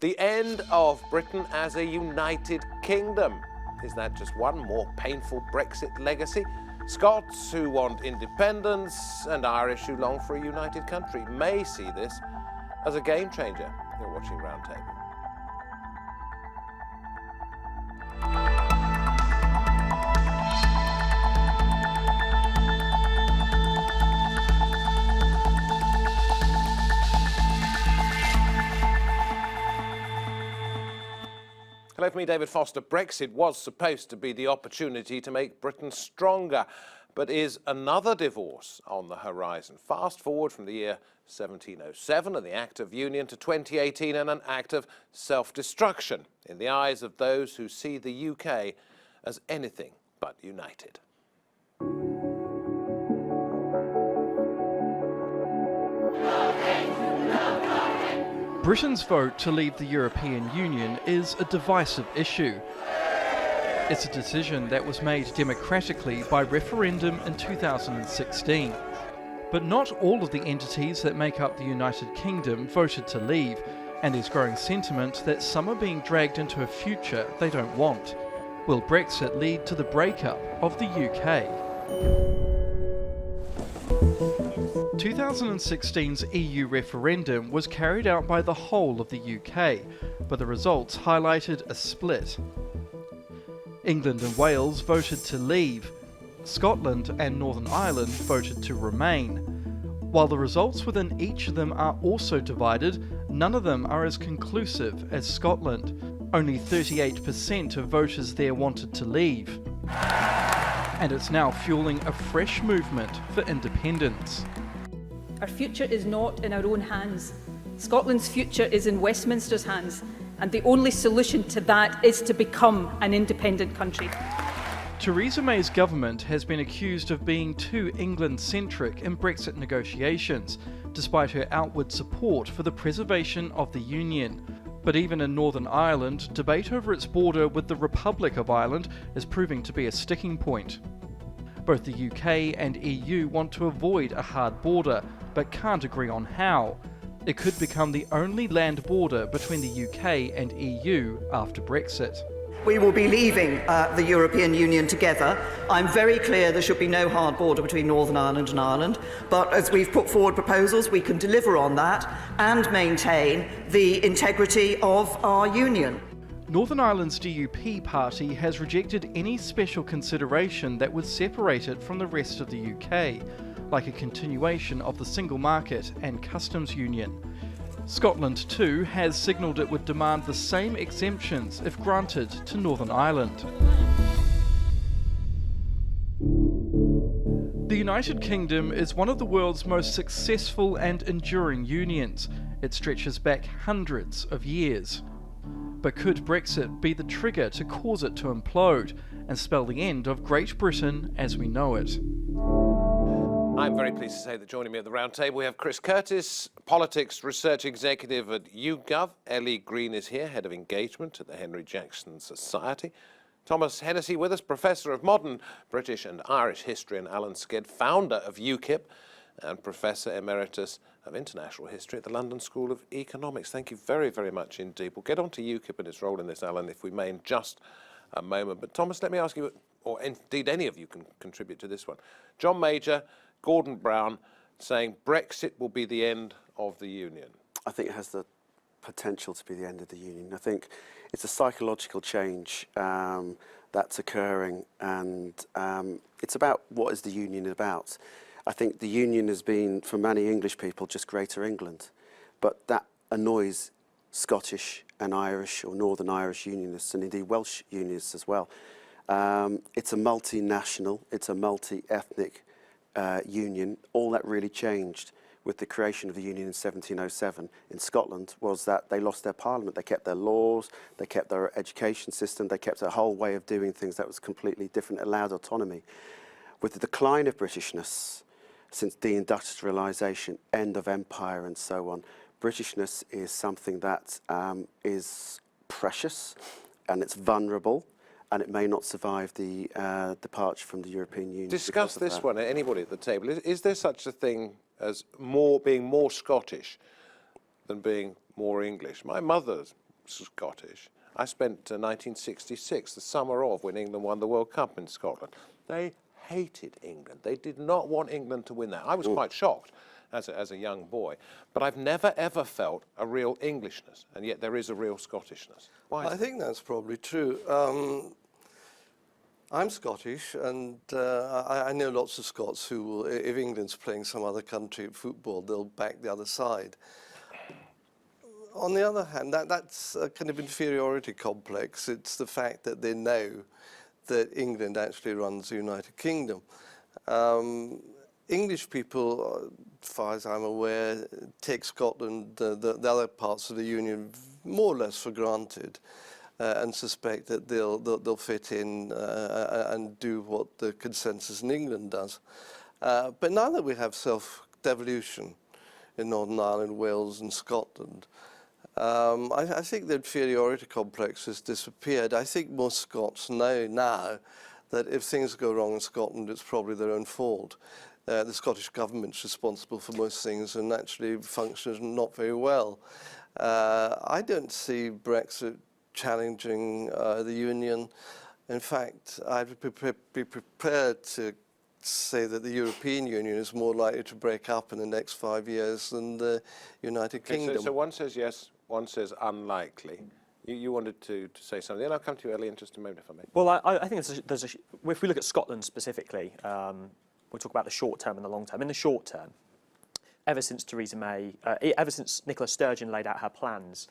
The end of Britain as a united kingdom. Is that just one more painful Brexit legacy? Scots who want independence and Irish who long for a united country may see this as a game changer. You're watching Roundtable. Hello from me, David Foster. Brexit was supposed to be the opportunity to make Britain stronger, but is another divorce on the horizon? Fast forward from the year 1707 and the Act of Union to 2018 and an act of self-destruction in the eyes of those who see the UK as anything but united. Britain's vote to leave the European Union is a divisive issue. It's a decision that was made democratically by referendum in 2016. But not all of the entities that make up the United Kingdom voted to leave, and there's growing sentiment that some are being dragged into a future they don't want. Will Brexit lead to the breakup of the UK? 2016's EU referendum was carried out by the whole of the UK, but the results highlighted a split. England and Wales voted to leave. Scotland and Northern Ireland voted to remain. While the results within each of them are also divided, none of them are as conclusive as Scotland. Only 38% of voters there wanted to leave. And it's now fueling a fresh movement for independence. Our future is not in our own hands. Scotland's future is in Westminster's hands, and the only solution to that is to become an independent country. Theresa May's government has been accused of being too England-centric in Brexit negotiations, despite her outward support for the preservation of the Union. But even in Northern Ireland, debate over its border with the Republic of Ireland is proving to be a sticking point. Both the UK and EU want to avoid a hard border, but can't agree on how. It could become the only land border between the UK and EU after Brexit. We will be leaving the European Union together. I'm very clear there should be no hard border between Northern Ireland and Ireland, but as we've put forward proposals, we can deliver on that and maintain the integrity of our union. Northern Ireland's DUP party has rejected any special consideration that would separate it from the rest of the UK, like a continuation of the single market and customs union. Scotland too has signalled it would demand the same exemptions if granted to Northern Ireland. The United Kingdom is one of the world's most successful and enduring unions. It stretches back hundreds of years. But could Brexit be the trigger to cause it to implode and spell the end of Great Britain as we know it? I'm very pleased to say that joining me at the round table we have Chris Curtis, Politics Research Executive at YouGov. Ellie Green is here, Head of Engagement at the Henry Jackson Society. Thomas Hennessey with us, Professor of Modern British and Irish History, and Alan Sked, founder of Ukip and Professor Emeritus of International History at the London School of Economics. Thank you very, very much indeed. We'll get on to Ukip and its role in this, Alan, if we may, in just a moment. But Thomas, let me ask you, or indeed any of you can contribute to this one. John Major, Gordon Brown saying Brexit will be the end of the Union. I think it has the potential to be the end of the Union. I think it's a psychological change that's occurring, and it's about what is the Union about. I think the Union has been, for many English people, just Greater England, but that annoys Scottish and Irish or Northern Irish Unionists, and indeed Welsh Unionists as well. It's a multinational, it's a multi-ethnic union. All that really changed with the creation of the Union in 1707 in Scotland was that they lost their parliament, they kept their laws, they kept their education system, they kept a whole way of doing things that was completely different, allowed autonomy. With the decline of Britishness, since deindustrialisation, end of empire and so on, Britishness is something that is precious and it's vulnerable, and it may not survive the departure from the European Union. Discuss this one, anybody at the table. Is there such a thing as being more Scottish than being more English? My mother's Scottish. I spent 1966, the summer of, when England won the World Cup in Scotland. They hated England. They did not want England to win that. I was quite shocked as a young boy. But I've never, ever felt a real Englishness, and yet there is a real Scottishness. Why? I think that's probably true. I'm Scottish, and I know lots of Scots who will, if England's playing some other country at football, they'll back the other side. On the other hand, that's a kind of inferiority complex. It's the fact that they know that England actually runs the United Kingdom. English people, as far as I'm aware, take Scotland, the other parts of the Union, more or less for granted, and suspect that they'll fit in and do what the consensus in England does. But now that we have self-devolution in Northern Ireland, Wales and Scotland, I think the inferiority complex has disappeared. I think most Scots know now that if things go wrong in Scotland, it's probably their own fault. The Scottish government's responsible for most things and actually functions not very well. I don't see Brexit challenging the Union. In fact, I'd be prepared to say that the European Union is more likely to break up in the next 5 years than the United Kingdom. So one says yes, one says unlikely. You wanted to say something, and I'll come to you, Ellie, in just a moment, if I may. Well, I think if we look at Scotland specifically, we'll talk about the short term and the long term. In the short term, ever since Nicola Sturgeon laid out her plans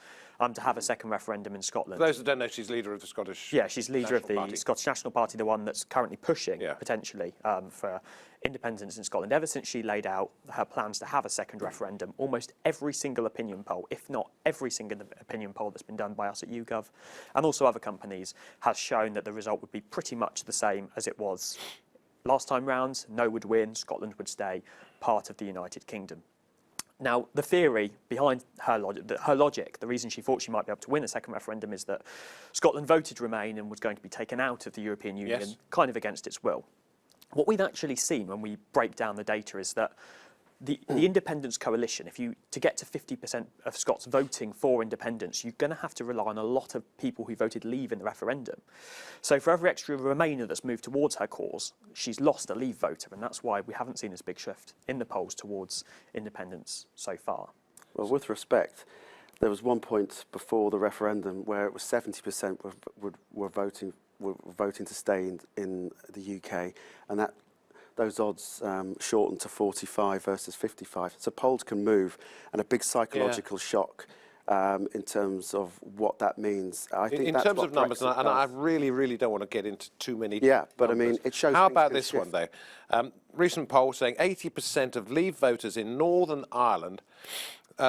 to have a second referendum in Scotland. For those that don't know, she's leader of the Scottish. Yeah, she's leader of the Party. Scottish National Party, the one that's currently pushing potentially for independence in Scotland. Ever since she laid out her plans to have a second referendum, almost every single opinion poll, if not every single opinion poll that's been done by us at YouGov and also other companies, has shown that the result would be pretty much the same as it was last time round. No would win, Scotland would stay part of the United Kingdom. Now, the theory behind her logic, the reason she thought she might be able to win a second referendum is that Scotland voted Remain and was going to be taken out of the European Union, kind of against its will. What we've actually seen when we break down the data is that the independence coalition, to get to 50% of Scots voting for independence, you're going to have to rely on a lot of people who voted Leave in the referendum. So for every extra Remainer that's moved towards her cause, she's lost a Leave voter, and that's why we haven't seen this big shift in the polls towards independence so far. Well, with respect, there was one point before the referendum where it was 70% were voting to stay in the UK, and those odds shortened to 45 versus 55. So polls can move, and a big psychological shock in terms of what that means. I think in that's terms what of numbers, Brexit and I does. really don't want to get into too many but I numbers. mean, it shows. How things about can this shift. one, though? Recent poll saying 80% of Leave voters in Northern Ireland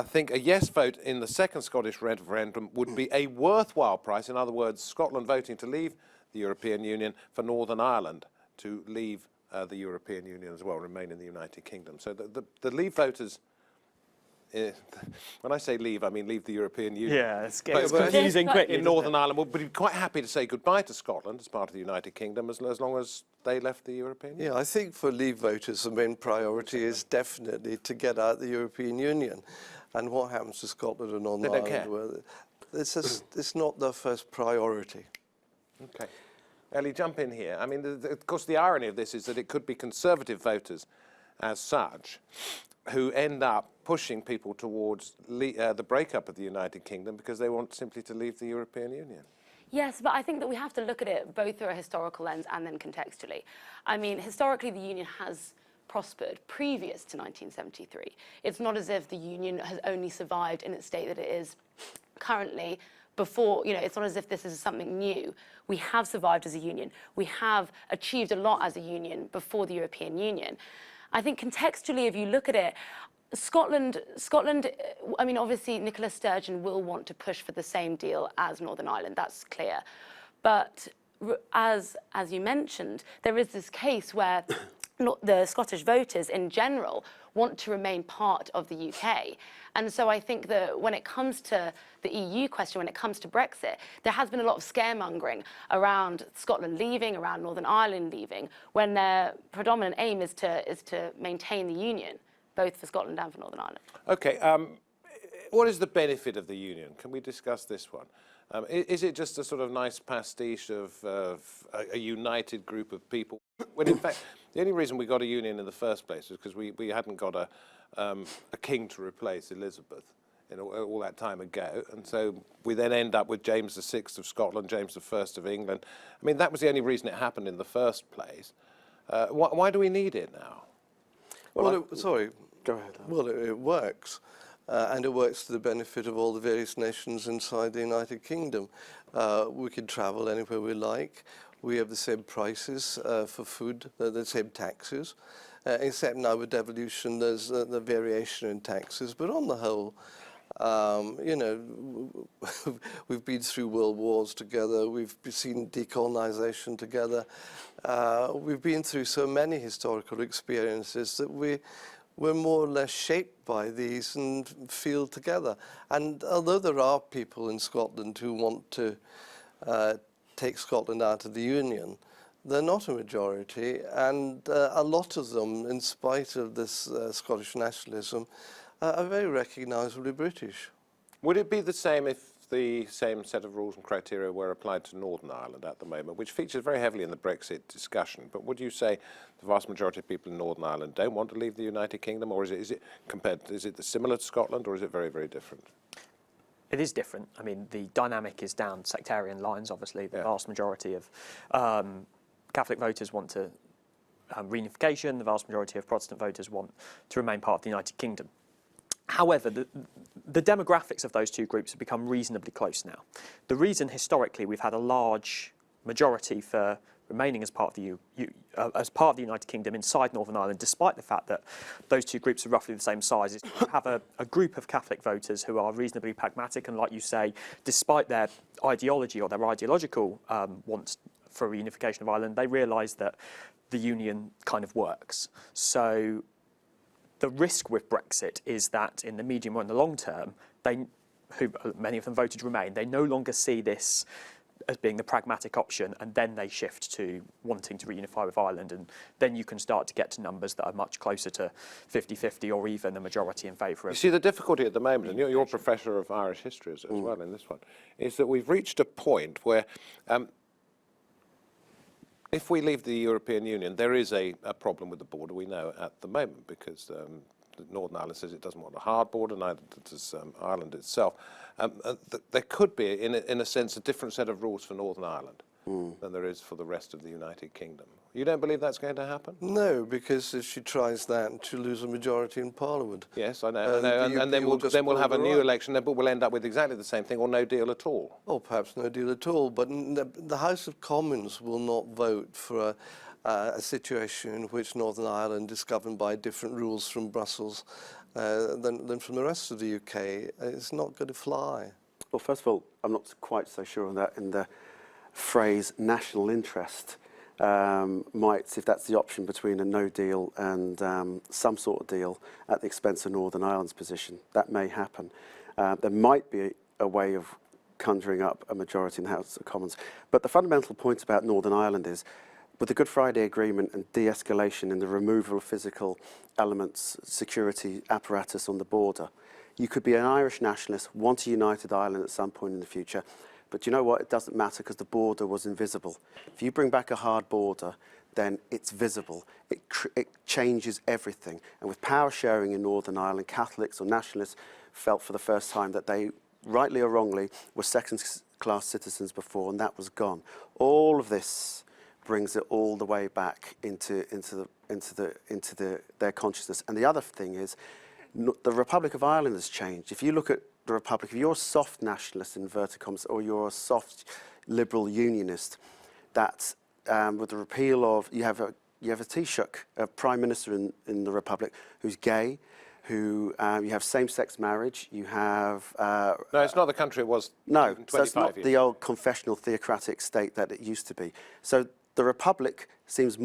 think a yes vote in the second Scottish referendum would be a worthwhile price. In other words, Scotland voting to leave the European Union for Northern Ireland to leave the European Union as well, remain in the United Kingdom. So the Leave voters, when I say leave, I mean leave the European Union. Yeah, it's confusing quickly. In Northern Ireland, would be quite happy to say goodbye to Scotland as part of the United Kingdom as long as they left the European Union. Yeah, I think for Leave voters, the main priority is definitely to get out of the European Union. And what happens to Scotland and Northern They don't Ireland? care. Well, it's not their first priority. Okay. Ellie, jump in here. I mean, of course, the irony of this is that it could be Conservative voters as such who end up pushing people towards the breakup of the United Kingdom because they want simply to leave the European Union. Yes, but I think that we have to look at it both through a historical lens and then contextually. I mean, historically, the Union has prospered previous to 1973. It's not as if the Union has only survived in its state that it is currently. Before, it's not as if this is something new. We have survived as a union. We have achieved a lot as a union before the European Union. I think contextually, if you look at it, Scotland, I mean, obviously Nicola Sturgeon will want to push for the same deal as Northern Ireland, that's clear. But as you mentioned, there is this case where the Scottish voters in general want to remain part of the UK. And so I think that when it comes to the EU question, when it comes to Brexit, there has been a lot of scaremongering around Scotland leaving, around Northern Ireland leaving, when their predominant aim is to maintain the union, both for Scotland and for Northern Ireland. Okay. What is the benefit of the union? Can we discuss this one? Is it just a sort of nice pastiche of a united group of people? When in fact, the only reason we got a union in the first place was because we hadn't got a king to replace Elizabeth all that time ago, and so we then end up with James VI of Scotland, James I of England. I mean, that was the only reason it happened in the first place. Why do we need it now? Well, sorry. Go ahead. Well, it works. And it works to the benefit of all the various nations inside the United Kingdom. We can travel anywhere we like. We have the same prices for food, the same taxes, except now with devolution there's the variation in taxes. But on the whole, you know, we've been through world wars together, we've seen decolonisation together, we've been through so many historical experiences that we're more or less shaped by these and feel together. And although there are people in Scotland who want to take Scotland out of the Union, they're not a majority, and a lot of them, in spite of this Scottish nationalism, are very recognisably British. Would it be the same if the same set of rules and criteria were applied to Northern Ireland at the moment, which features very heavily in the Brexit discussion? But would you say the vast majority of people in Northern Ireland don't want to leave the United Kingdom, or is it similar to Scotland, or is it very, very different? It is different. I mean, the dynamic is down sectarian lines, obviously. The vast majority of Catholic voters want to reunification. The vast majority of Protestant voters want to remain part of the United Kingdom. However, the demographics of those two groups have become reasonably close now. The reason historically we've had a large majority for remaining as part of the United Kingdom inside Northern Ireland, despite the fact that those two groups are roughly the same size, is to have a group of Catholic voters who are reasonably pragmatic, and like you say, despite their ideology or their ideological wants for reunification of Ireland, they realise that the union kind of works. So the risk with Brexit is that in the medium or in the long term, many of them voted to remain, they no longer see this as being the pragmatic option, and then they shift to wanting to reunify with Ireland, and then you can start to get to numbers that are much closer to 50-50 or even a majority in favour of. You see, the difficulty at the moment, and you're a professor of Irish history as well in this one, is that we've reached a point where if we leave the European Union, there is a problem with the border, we know, at the moment, because Northern Ireland says it doesn't want a hard border, neither does Ireland itself. There could be, in a sense, a different set of rules for Northern Ireland than there is for the rest of the United Kingdom. You don't believe that's going to happen? No, because if she tries that, she'll lose a majority in Parliament. Yes, I know. And then we'll have a new election, but we'll end up with exactly the same thing, or no deal at all. Or perhaps no deal at all. But the House of Commons will not vote for a situation in which Northern Ireland is governed by different rules from Brussels than from the rest of the UK. It's not going to fly. Well, first of all, I'm not quite so sure on that in the phrase national interest. Might, if that's the option between a no deal and some sort of deal at the expense of Northern Ireland's position, that may happen. There might be a way of conjuring up a majority in the House of Commons. But the fundamental point about Northern Ireland is, with the Good Friday Agreement and de-escalation and the removal of physical elements, security apparatus on the border, you could be an Irish nationalist, want a united Ireland at some point in the future, but you know what? It doesn't matter because the border was invisible. If you bring back a hard border, then it's visible. It changes everything. And with power sharing in Northern Ireland, Catholics or nationalists felt for the first time that they, rightly or wrongly, were second-class citizens before, and that was gone. All of this brings it all the way back into their consciousness. And the other thing is, the Republic of Ireland has changed. If you look at the Republic, if you're a soft nationalist, in inverted commas, or you're a soft liberal unionist, that with the repeal of, you have a Taoiseach, a prime minister in the Republic, who's gay, who you have same-sex marriage, you have... no, it's not the country it was. No, so it's not the old confessional theocratic state that it used to be. So the Republic seems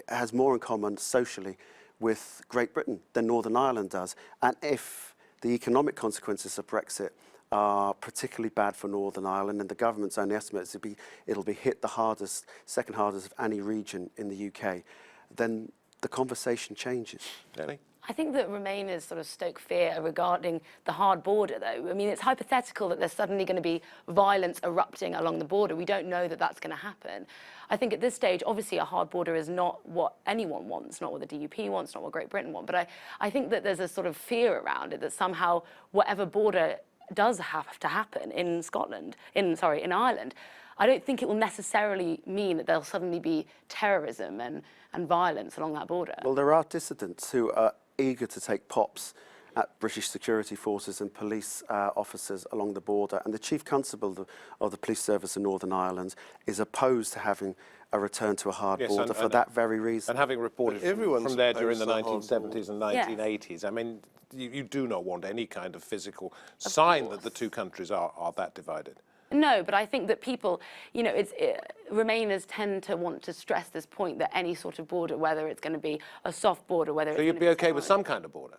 has more in common socially with Great Britain than Northern Ireland does. And if the economic consequences of Brexit are particularly bad for Northern Ireland, and the government's own estimates, it'll be hit the hardest, second hardest of any region in the UK, then the conversation changes. Ellie? I think that Remainers sort of stoke fear regarding the hard border, though. I mean, it's hypothetical that there's suddenly going to be violence erupting along the border. We don't know that that's going to happen. I think at this stage, obviously, a hard border is not what anyone wants, not what the DUP wants, not what Great Britain wants. But I think that there's a sort of fear around it that somehow whatever border does have to happen in in Ireland, I don't think it will necessarily mean that there'll suddenly be terrorism and violence along that border. Well, there are dissidents who are eager to take pops at British security forces and police officers along the border. And the Chief Constable of the Police Service in Northern Ireland is opposed to having a return to a hard border for that very reason. And having reported from there during the 1970s and 1980s, yes. I mean, you do not want any kind of physical sign that the two countries are that divided. No, but I think that people, you know, Remainers tend to want to stress this point that any sort of border, whether it's going to be a soft border, whether so you'd be okay with some kind of border?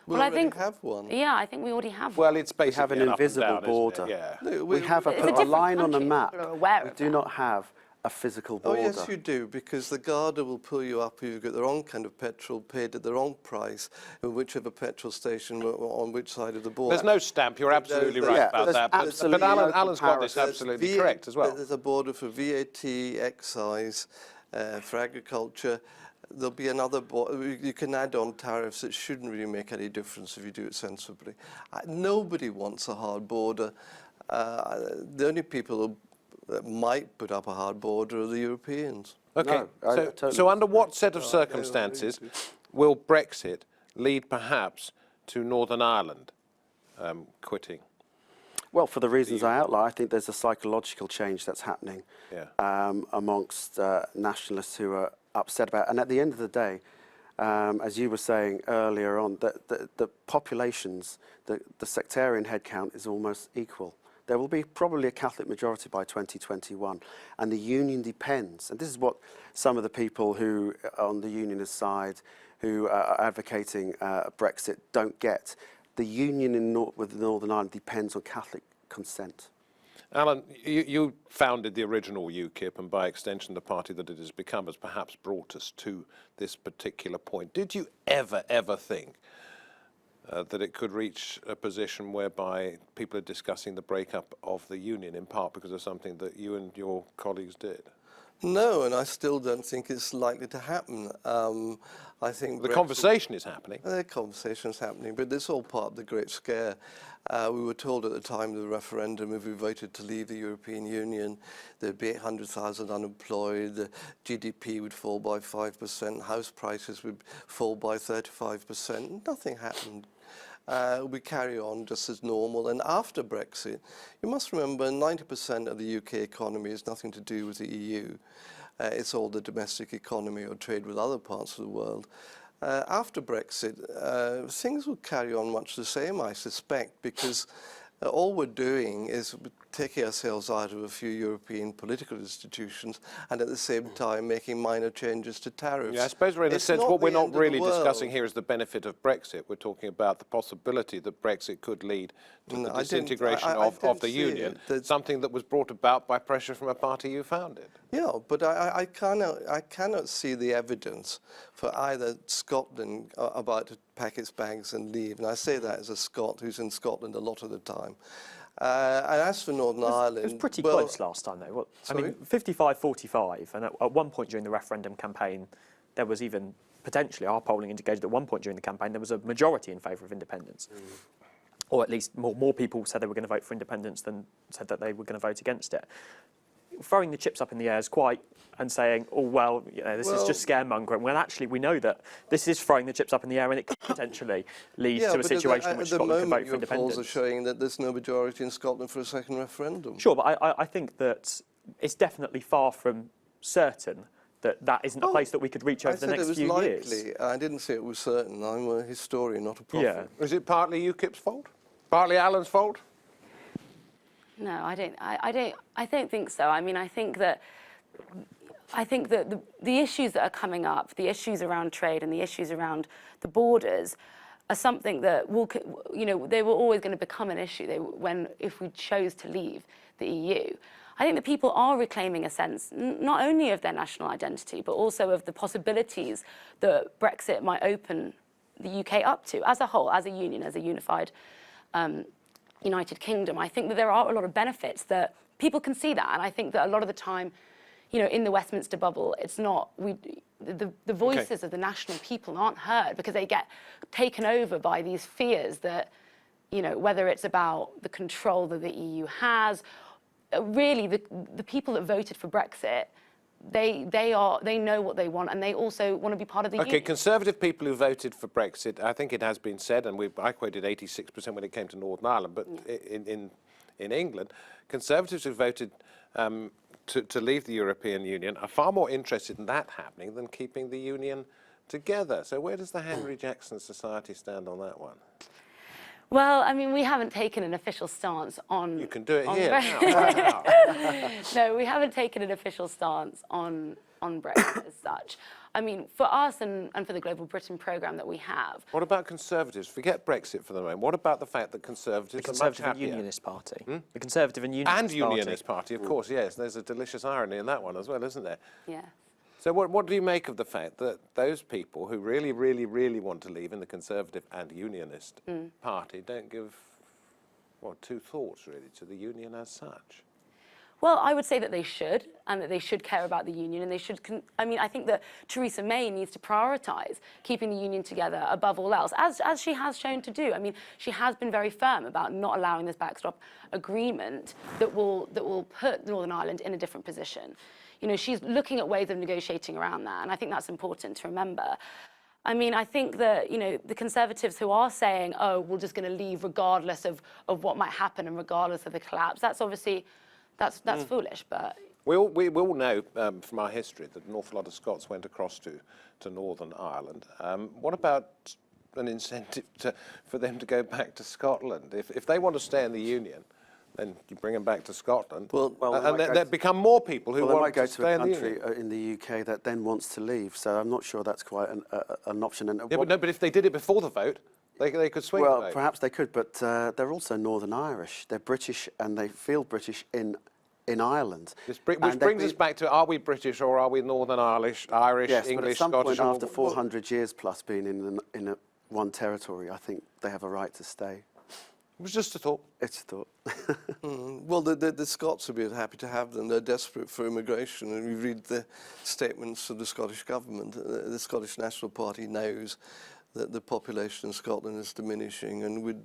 Well, I think have one. Yeah, I think we already have Well, one. it's basically have an invisible border. Yeah. No, We have a line on the map. We do not have a physical border. Oh, yes, you do, because the Garda will pull you up if you've got the wrong kind of petrol, paid at the wrong price, in whichever petrol station on which side of the border. There's no stamp, you're absolutely right about that. But Alan's got this absolutely correct as well. There's a border for VAT, excise, for agriculture. There'll be another border. You can add on tariffs. It shouldn't really make any difference if you do it sensibly. Nobody wants a hard border. The only people that might put up a hard border are the Europeans. Okay, so under what set of circumstances will Brexit lead perhaps to Northern Ireland quitting? Well, for the reasons I outlined, I think there's a psychological change that's happening amongst nationalists who are upset about it. And at the end of the day, as you were saying earlier on, the populations, the sectarian headcount is almost equal. There will be probably a Catholic majority by 2021, and the union depends. And this is what some of the people who are on the unionist side, who are advocating Brexit, don't get. The union with Northern Ireland depends on Catholic consent. Alan, you founded the original UKIP, and by extension the party that it has become has perhaps brought us to this particular point. Did you ever think that it could reach a position whereby people are discussing the breakup of the union, in part because of something that you and your colleagues did? No, and I still don't think it's likely to happen. I think the conversation is happening. The conversation is happening, but it's all part of the Great Scare. We were told at the time of the referendum, if we voted to leave the European Union, there'd be 800,000 unemployed, the GDP would fall by 5%, house prices would fall by 35%. Nothing happened. We carry on just as normal. And after Brexit, you must remember 90% of the UK economy has nothing to do with the EU. It's all the domestic economy or trade with other parts of the world. After Brexit, things will carry on much the same, I suspect, because all we're doing is taking ourselves out of a few European political institutions and at the same time making minor changes to tariffs. Yeah, I suppose in a sense what we're not really discussing here is the benefit of Brexit. We're talking about the possibility that Brexit could lead to the disintegration of the union, something that was brought about by pressure from a party you founded. Yeah, but I cannot see the evidence for either Scotland about to pack its bags and leave, and I say that as a Scot who's in Scotland a lot of the time. And as for Northern Ireland... It was pretty close last time, though. I mean, 55-45, and at one point during the referendum campaign, there was even, potentially, our polling indicated at one point during the campaign, there was a majority in favour of independence. Or at least more people said they were going to vote for independence than said that they were going to vote against it. Throwing the chips up in the air is quite, and saying, oh, well, you know, this is just scaremongering. Well, actually, we know that this is throwing the chips up in the air, and it could potentially lead to a situation in which Scotland could vote for independence. Polls are showing that there's no majority in Scotland for a second referendum. Sure, but I think that it's definitely far from certain that that isn't a place that we could reach over the next few years. I didn't say it was certain. I'm a historian, not a prophet. Yeah. Is it partly UKIP's fault? Partly Alan's fault? No, I don't think so. I mean, I think that the issues that are coming up, the issues around trade and the issues around the borders, are something that will, you know, they were always going to become an issue if we chose to leave the EU. I think that people are reclaiming a sense not only of their national identity, but also of the possibilities that Brexit might open the UK up to as a whole, as a union, as a unified United Kingdom. I think that there are a lot of benefits that people can see that, and I think that a lot of the time, you know, in the Westminster bubble, it's not, the voices of the national people aren't heard because they get taken over by these fears that, you know, whether it's about the control that the EU has, really the people that voted for Brexit, they know what they want, and they also want to be part of the union. Conservative people who voted for Brexit, I think it has been said, and I quoted 86% when it came to Northern Ireland, but in England, Conservatives who voted to leave the European Union are far more interested in that happening than keeping the union together. So where does the Henry Jackson Society stand on that one? Well, I mean, we haven't taken an official stance on... You can do it here now. No, we haven't taken an official stance on Brexit as such. I mean, for us and for the Global Britain programme that we have... What about Conservatives? Forget Brexit for the moment. What about the fact that Conservatives are much happier? The Conservative and Unionist Party. The Conservative and Unionist Party. And Unionist Party, of course, yes. There's a delicious irony in that one as well, isn't there? Yeah. So what do you make of the fact that those people who really, really, really want to leave in the Conservative and Unionist Party don't give, well, two thoughts, really, to the union as such? Well, I would say that they should, and that they should care about the union, and they should... I mean, I think that Theresa May needs to prioritise keeping the union together above all else, as she has shown to do. I mean, she has been very firm about not allowing this backstop agreement that will put Northern Ireland in a different position. You know, she's looking at ways of negotiating around that, and I think that's important to remember. I mean, I think that, you know, the Conservatives who are saying, oh, we're just going to leave regardless of what might happen and regardless of the collapse, that's obviously, that's foolish, but... We all know from our history that an awful lot of Scots went across to Northern Ireland. What about an incentive for them to go back to Scotland? If they want to stay in the Union, then you bring them back to Scotland. And there become more people who want to stay in the Union. They might go to a country in the UK that then wants to leave, so I'm not sure that's quite an option. And but if they did it before the vote, they could swing the vote. Well, perhaps they could, but they're also Northern Irish. They're British, and they feel British in Ireland. Which brings us back to, are we British or are we Northern Irish, yes, English, but at some Scottish? point after 400 years plus being in one territory, I think they have a right to stay. It was just a thought. It's a thought. Well, the Scots would be happy to have them. They're desperate for immigration, and we read the statements of the Scottish government. The Scottish National Party knows that the population in Scotland is diminishing and would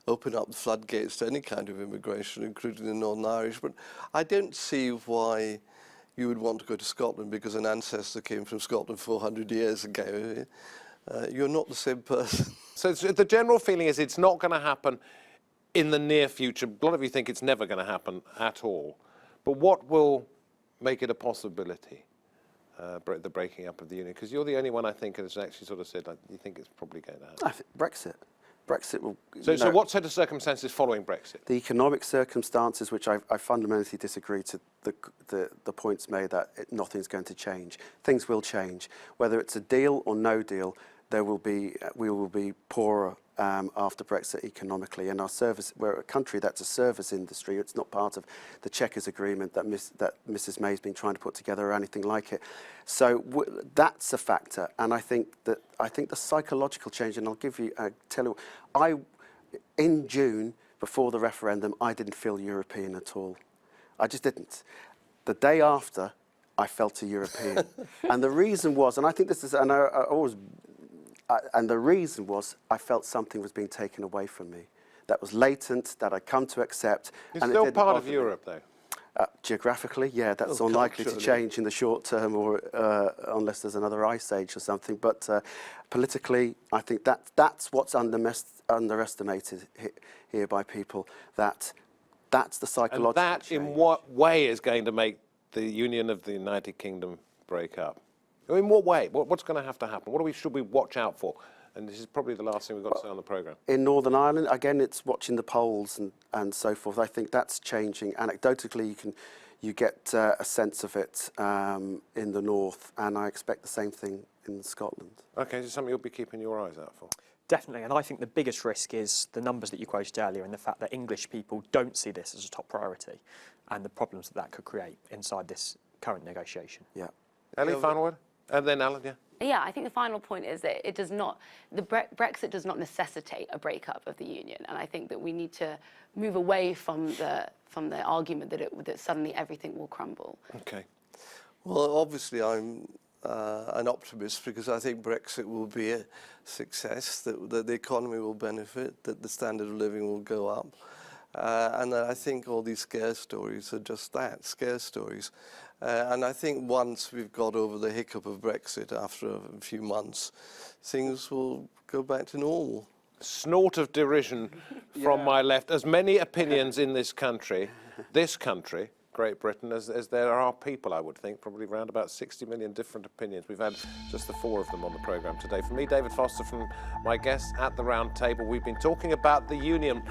open up the floodgates to any kind of immigration, including the Northern Irish. But I don't see why you would want to go to Scotland because an ancestor came from Scotland 400 years ago. You're not the same person. So the general feeling is it's not going to happen in the near future. A lot of you think it's never going to happen at all. But what will make it a possibility, the breaking up of the union? Because you're the only one, I think, who's actually sort of said like, you think it's probably going to happen. I think Brexit. Brexit will... So what set of circumstances following Brexit? The economic circumstances, which I fundamentally disagree to the points made that nothing's going to change. Things will change. Whether it's a deal or no deal, we will be poorer after Brexit economically. And we're a country that's a service industry. It's not part of the Chequers Agreement that Mrs May's been trying to put together or anything like it. So that's a factor. And I think the psychological change, and I'll tell you, in June, before the referendum, I didn't feel European at all. I just didn't. The day after, I felt a European. And the reason was, and I think this is, and and the reason was I felt something was being taken away from me. That was latent, that I'd come to accept. It's still part of Europe, though. Geographically, yeah, that's unlikely to change in the short term, or unless there's another ice age or something. But politically, I think that's what's underestimated here by people. That's the psychological And that, change. in what way, is going to make the Union of the United Kingdom break up? In what way? What's going to have to happen? What should we watch out for? And this is probably the last thing we've got to say on the programme. In Northern Ireland, again, it's watching the polls and so forth. I think that's changing. Anecdotally, you get a sense of it in the north, and I expect the same thing in Scotland. OK, is it something you'll be keeping your eyes out for? Definitely, and I think the biggest risk is the numbers that you quoted earlier and the fact that English people don't see this as a top priority and the problems that could create inside this current negotiation. Yeah. Ellie, final word? And then Alan, yeah. Yeah, I think the final point is that it does not, Brexit does not necessitate a breakup of the union, and I think that we need to move away from the argument that suddenly everything will crumble. Okay. Well, obviously I'm an optimist because I think Brexit will be a success, that the economy will benefit, that the standard of living will go up. And I think all these scare stories are just that, scare stories. And I think once we've got over the hiccup of Brexit after a few months, things will go back to normal. Snort of derision from my left. As many opinions in this country, Great Britain, as there are people, I would think, probably around about 60 million different opinions. We've had just the 4 of them on the programme today. From me, David Foster, from my guests at the round table, we've been talking about the Union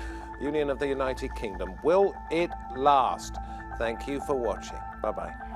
of the United Kingdom. Will it last? Thank you for watching. Bye-bye.